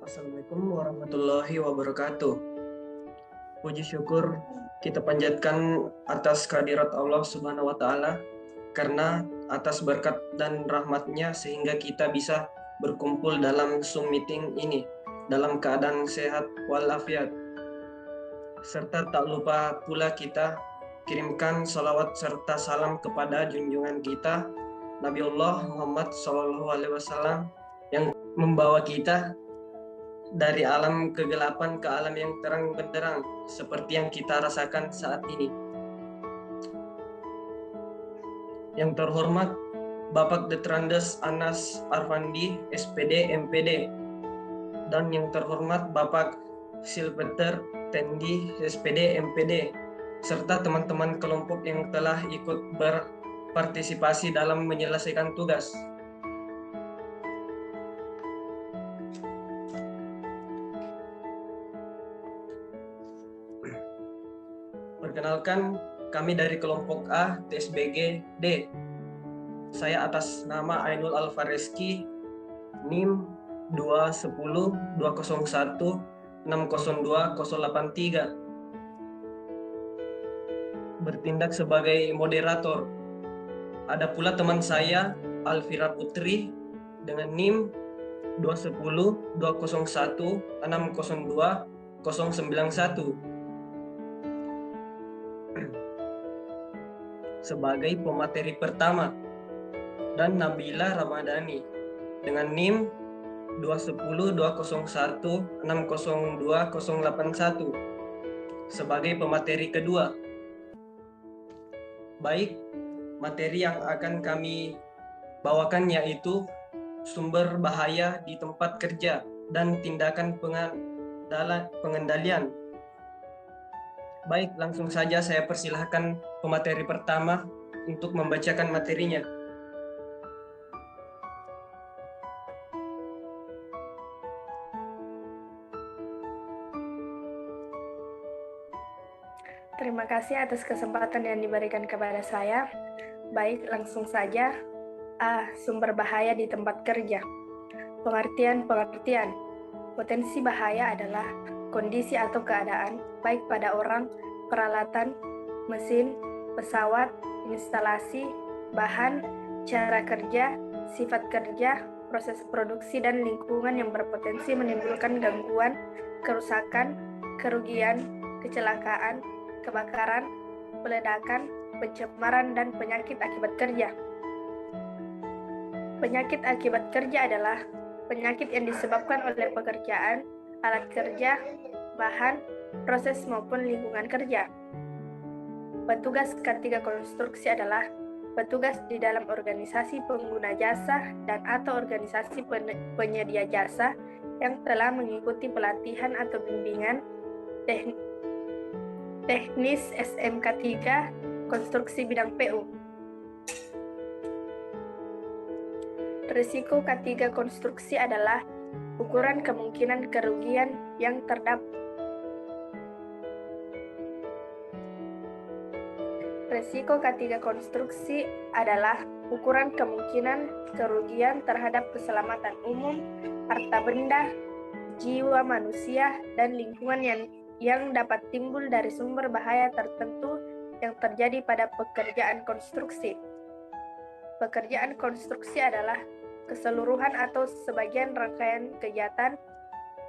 Assalamualaikum warahmatullahi wabarakatuh. Puji syukur kita panjatkan atas kehadirat Allah Subhanahu wa Ta'ala, karena atas berkat dan rahmatnya sehingga kita bisa berkumpul dalam Zoom meeting ini dalam keadaan sehat walafiat. Serta tak lupa pula kita kirimkan salawat serta salam kepada junjungan kita Nabiullah Muhammad SAW yang membawa kita dari alam kegelapan ke alam yang terang benderang seperti yang kita rasakan saat ini. Yang terhormat Bapak Detrandes Anas Arfandi, SPD MPD, dan yang terhormat Bapak Silpeter Tendi, SPD MPD, serta teman-teman kelompok yang telah ikut berpartisipasi dalam menyelesaikan tugas. Perkenalkan, kami dari kelompok A TSBG D. Saya atas nama Ainul Alfareski, NIM 2102016028083. Bertindak sebagai moderator. Ada pula teman saya Alfira Putri dengan NIM 2102016029091 sebagai pemateri pertama, dan Nabila Ramadhani dengan NIM 2102016028081 sebagai pemateri kedua. Baik, materi yang akan kami bawakan yaitu sumber bahaya di tempat kerja dan tindakan pengendalian. Baik, langsung saja saya persilahkan pemateri pertama untuk membacakan materinya. Terima kasih atas kesempatan yang diberikan kepada saya. Baik, langsung saja. Sumber bahaya di tempat kerja. Pengertian. Potensi bahaya adalah kondisi atau keadaan, baik pada orang, peralatan, mesin, pesawat, instalasi, bahan, cara kerja, sifat kerja, proses produksi, dan lingkungan yang berpotensi menimbulkan gangguan, kerusakan, kerugian, kecelakaan, kebakaran, peledakan, pencemaran, dan penyakit akibat kerja. Penyakit akibat kerja adalah penyakit yang disebabkan oleh pekerjaan, alat kerja, bahan, proses maupun lingkungan kerja. Petugas K3 konstruksi adalah petugas di dalam organisasi pengguna jasa dan atau organisasi penyedia jasa yang telah mengikuti pelatihan atau bimbingan teknis SMK 3 konstruksi bidang PU. Risiko K3 konstruksi adalah ukuran kemungkinan kerugian yang terdapat. Risiko K3 konstruksi adalah ukuran kemungkinan kerugian terhadap keselamatan umum, harta benda, jiwa manusia, dan lingkungan yang dapat timbul dari sumber bahaya tertentu yang terjadi pada pekerjaan konstruksi. Pekerjaan konstruksi adalah keseluruhan atau sebagian rangkaian kegiatan,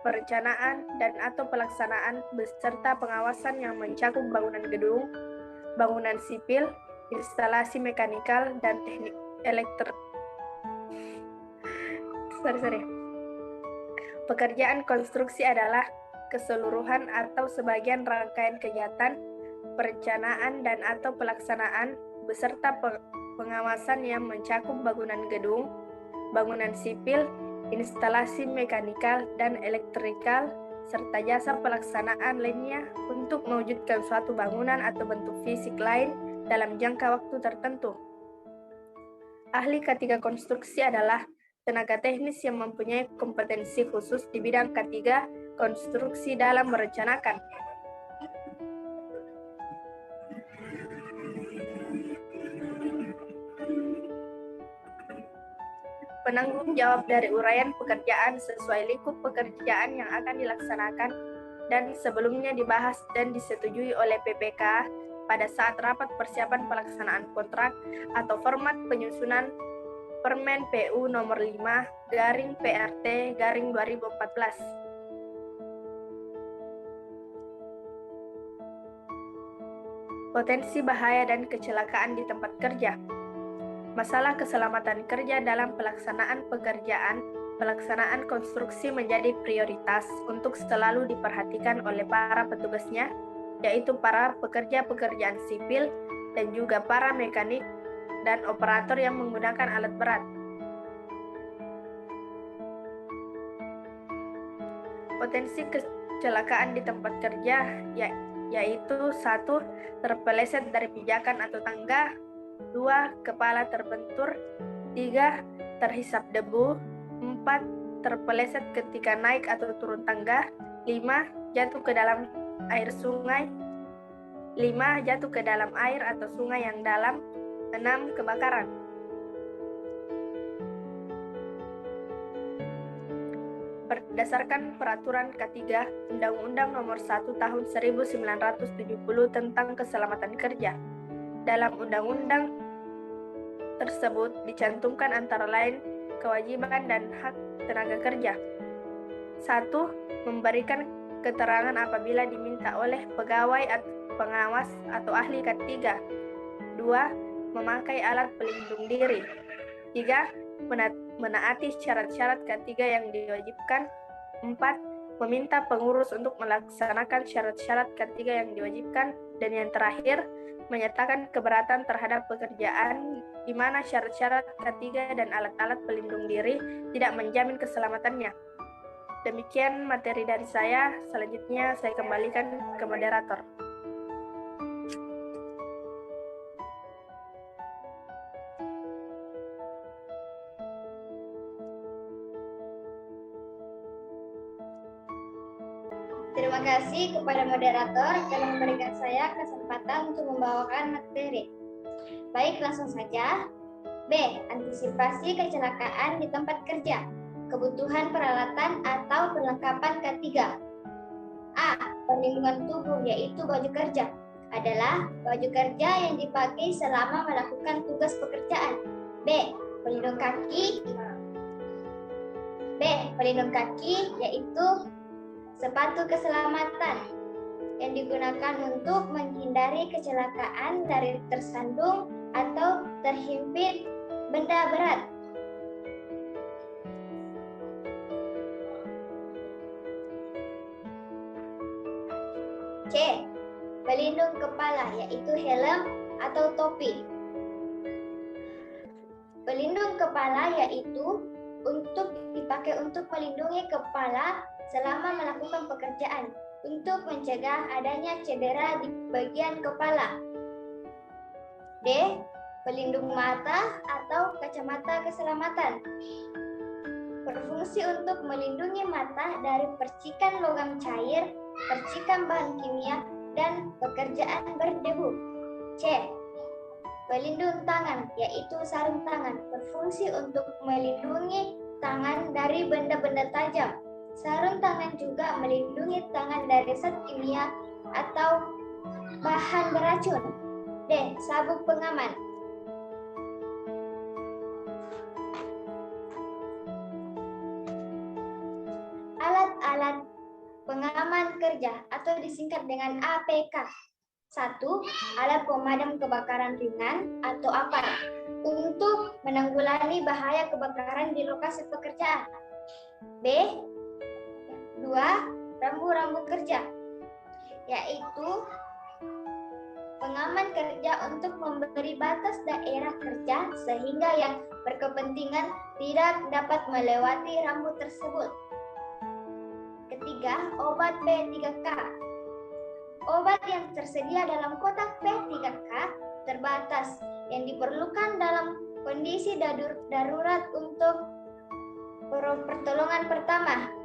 perencanaan, dan atau pelaksanaan beserta pengawasan yang mencakup bangunan gedung, bangunan sipil, instalasi mekanikal, dan teknik elektrik. Pekerjaan konstruksi adalah keseluruhan atau sebagian rangkaian kegiatan, perencanaan, dan atau pelaksanaan beserta pengawasan yang mencakup bangunan gedung, bangunan sipil, instalasi mekanikal dan elektrikal, serta jasa pelaksanaan lainnya untuk mewujudkan suatu bangunan atau bentuk fisik lain dalam jangka waktu tertentu. Ahli K3 konstruksi adalah tenaga teknis yang mempunyai kompetensi khusus di bidang K3 konstruksi dalam merencanakan, penanggung jawab dari uraian pekerjaan sesuai lingkup pekerjaan yang akan dilaksanakan dan sebelumnya dibahas dan disetujui oleh PPK pada saat rapat persiapan pelaksanaan kontrak atau format penyusunan Permen PU nomor 5/PRT/2014. Potensi bahaya dan kecelakaan di tempat kerja. Masalah keselamatan kerja dalam pelaksanaan pekerjaan, pelaksanaan konstruksi menjadi prioritas untuk selalu diperhatikan oleh para petugasnya, yaitu para pekerja pekerjaan sipil dan juga para mekanik dan operator yang menggunakan alat berat. Potensi kecelakaan di tempat kerja yaitu 1. Terpeleset dari pijakan atau tangga, 2. Kepala terbentur, 3. Terhisap debu, 4. Terpeleset ketika naik atau turun tangga, 5. Jatuh ke dalam air sungai, 5. Jatuh ke dalam air atau sungai yang dalam, 6. Kebakaran. Berdasarkan Peraturan K3 Undang-Undang Nomor 1 Tahun 1970 tentang Keselamatan Kerja. Dalam undang-undang tersebut dicantumkan antara lain kewajiban dan hak tenaga kerja. 1. Memberikan keterangan apabila diminta oleh pegawai, pengawas, atau ahli K3. 2. Memakai alat pelindung diri. 3. Menaati syarat-syarat K3 yang diwajibkan. 4. Meminta pengurus untuk melaksanakan syarat-syarat K3 yang diwajibkan. Dan yang terakhir, menyatakan keberatan terhadap pekerjaan di mana syarat-syarat K3 dan alat-alat pelindung diri tidak menjamin keselamatannya. Demikian materi dari saya. Selanjutnya saya kembalikan ke moderator. Terima kasih kepada moderator telah memberikan saya kesempatan untuk membawakan materi. Baik, langsung saja. B. Antisipasi kecelakaan di tempat kerja. Kebutuhan peralatan atau perlengkapan K3. A. Perlindungan tubuh, yaitu baju kerja. Adalah baju kerja yang dipakai selama melakukan tugas pekerjaan. B. Pelindung kaki. Yaitu sepatu keselamatan yang digunakan untuk menghindari kecelakaan dari tersandung atau terhimpit benda berat. C. Pelindung kepala, yaitu helm atau topi. Pelindung kepala yaitu dipakai untuk melindungi kepala selama melakukan pekerjaan untuk mencegah adanya cedera di bagian kepala. D. Pelindung mata atau kacamata keselamatan. Berfungsi untuk melindungi mata dari percikan logam cair, percikan bahan kimia, dan pekerjaan berdebu. C. Pelindung tangan, yaitu sarung tangan. Berfungsi untuk melindungi tangan dari benda-benda tajam. Sarung tangan juga melindungi tangan dari zat kimia atau bahan beracun. D. Sabuk pengaman. Alat-alat pengaman kerja atau disingkat dengan APK. 1. Alat pemadam kebakaran ringan atau APAR untuk menanggulangi bahaya kebakaran di lokasi pekerjaan. B. 2. Rambu-rambu kerja, yaitu pengaman kerja untuk memberi batas daerah kerja sehingga yang berkepentingan tidak dapat melewati rambu tersebut. Ketiga, obat P3K. Obat yang tersedia dalam kotak P3K terbatas yang diperlukan dalam kondisi darurat untuk pertolongan pertama.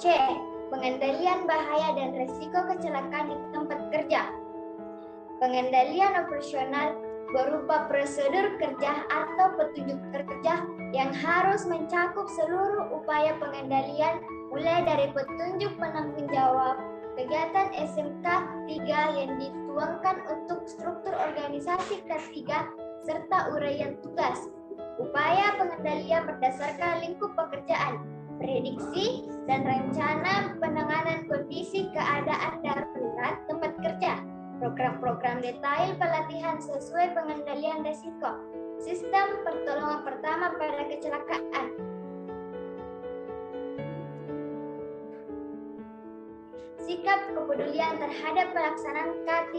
C. Pengendalian bahaya dan risiko kecelakaan di tempat kerja. Pengendalian operasional berupa prosedur kerja atau petunjuk kerja yang harus mencakup seluruh upaya pengendalian mulai dari petunjuk penanggung jawab kegiatan SMK 3 yang dituangkan untuk struktur organisasi K3 serta uraian tugas. Upaya pengendalian berdasarkan lingkup pekerjaan, prediksi, dan rencana penanganan kondisi keadaan darurat tempat kerja. Program-program detail pelatihan sesuai pengendalian risiko. Sistem pertolongan pertama pada kecelakaan. Sikap kepedulian terhadap pelaksanaan K3.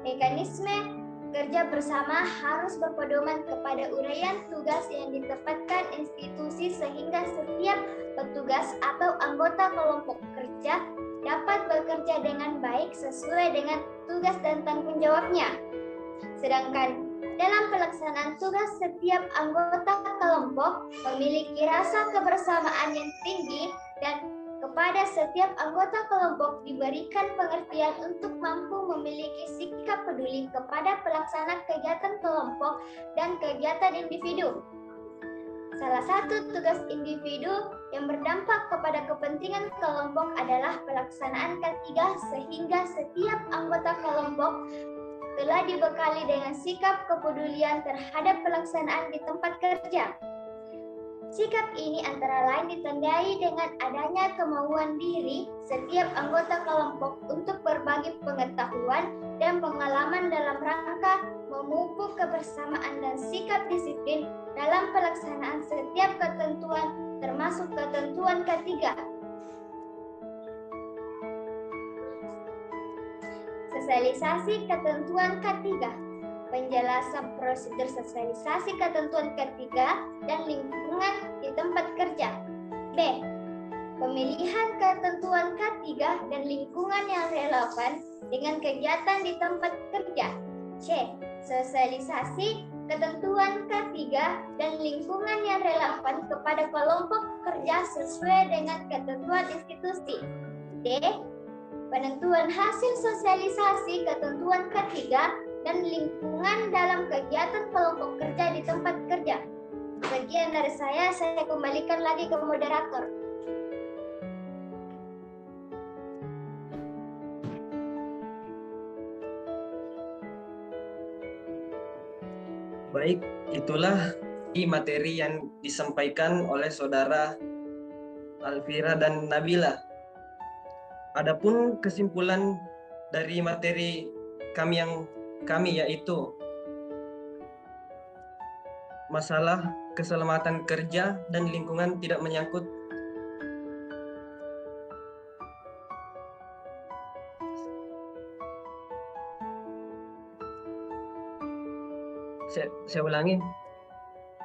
Mekanisme kerja bersama harus berpedoman kepada uraian tugas yang ditempatkan institusi sehingga setiap petugas atau anggota kelompok kerja dapat bekerja dengan baik sesuai dengan tugas dan tanggung jawabnya. Sedangkan dalam pelaksanaan tugas, setiap anggota kelompok memiliki rasa kebersamaan yang tinggi dan kepada setiap anggota kelompok diberikan pengertian untuk mampu memiliki sikap peduli kepada pelaksana kegiatan kelompok dan kegiatan individu. Salah satu tugas individu yang berdampak kepada kepentingan kelompok adalah pelaksanaan K3 sehingga setiap anggota kelompok telah dibekali dengan sikap kepedulian terhadap pelaksanaan di tempat kerja. Sikap ini antara lain ditandai dengan adanya kemauan diri setiap anggota kelompok untuk berbagi pengetahuan dan pengalaman dalam rangka memupuk kebersamaan dan sikap disiplin dalam pelaksanaan setiap ketentuan termasuk ketentuan K3. Sosialisasi ketentuan K3. Penjelasan prosedur sosialisasi ketentuan K3 dan lingkungan di tempat kerja. B. Pemilihan ketentuan K3 dan lingkungan yang relevan dengan kegiatan di tempat kerja. C. Sosialisasi ketentuan K3 dan lingkungan yang relevan kepada kelompok kerja sesuai dengan ketentuan institusi. D. Penentuan hasil sosialisasi ketentuan K3 dan lingkungan dalam kegiatan kelompok kerja di tempat kerja. Sekian dari saya kembalikan lagi ke moderator. Baik, itulah materi yang disampaikan oleh saudara Alfira dan Nabila. Adapun kesimpulan dari materi kami yaitu masalah keselamatan kerja dan lingkungan tidak menyangkut saya ulangi.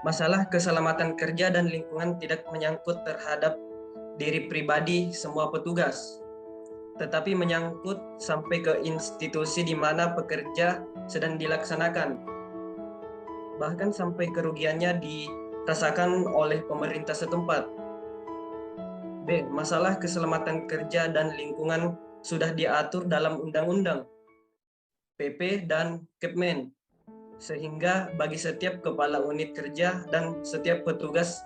Masalah keselamatan kerja dan lingkungan tidak menyangkut terhadap diri pribadi semua petugas, tetapi menyangkut sampai ke institusi di mana pekerja sedang dilaksanakan. Bahkan sampai kerugiannya dirasakan oleh pemerintah setempat. B. Masalah keselamatan kerja dan lingkungan sudah diatur dalam undang-undang, PP, dan Kepmen, sehingga bagi setiap kepala unit kerja dan setiap petugas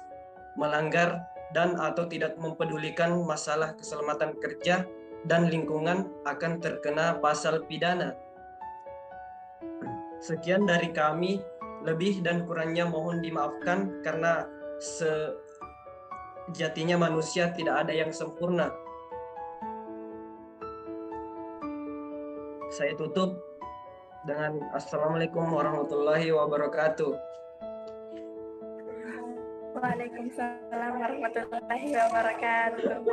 melanggar dan atau tidak mempedulikan masalah keselamatan kerja dan lingkungan akan terkena pasal pidana. Sekian dari kami, lebih dan kurangnya mohon dimaafkan karena sejatinya manusia tidak ada yang sempurna. Saya tutup dengan Assalamualaikum warahmatullahi wabarakatuh. Waalaikumsalam warahmatullahi wabarakatuh.